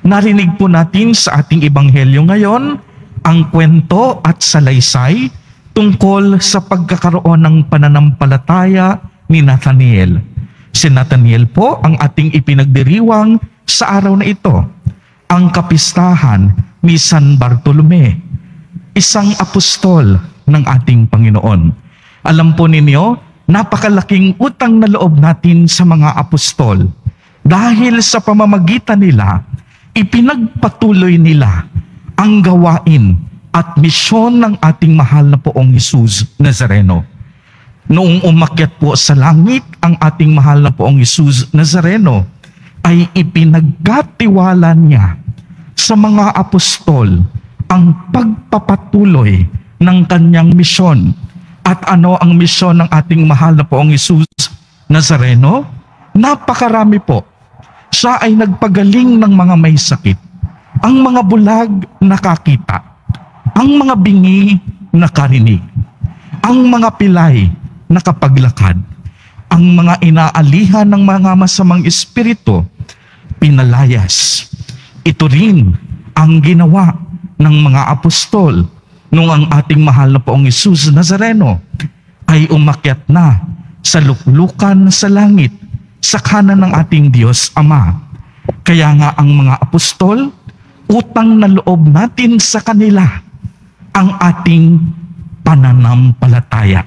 Narinig po natin sa ating ebanghelyo ngayon ang kwento at salaysay tungkol sa pagkakaroon ng pananampalataya ni Nathanael. Si Nathanael po ang ating ipinagdiriwang sa araw na ito, ang kapistahan ni San Bartolome, isang apostol ng ating Panginoon. Alam po ninyo, napakalaking utang na loob natin sa mga apostol dahil sa pamamagitan nila, ipinagpatuloy nila ang gawain at misyon ng ating mahal na Poong Jesus Nazareno. Noong umakyat po sa langit ang ating mahal na Poong Jesus Nazareno, ay ipinagkatiwala niya sa mga apostol ang pagpapatuloy ng kanyang misyon. At ano ang misyon ng ating mahal na Poong Jesus Nazareno? Napakarami po. Siya ay nagpagaling ng mga may sakit. Ang mga bulag nakakita. Ang mga bingi nakarinig. Ang mga pilay nakapaglakad. Ang mga inaalihan ng mga masamang espiritu pinalayas. Ito rin ang ginawa ng mga apostol nung ang ating mahal na Poong Jesus Nazareno ay umakyat na sa luklukan sa langit sa kanan ng ating Diyos Ama. Kaya nga ang mga apostol, utang na loob natin sa kanila ang ating pananampalataya.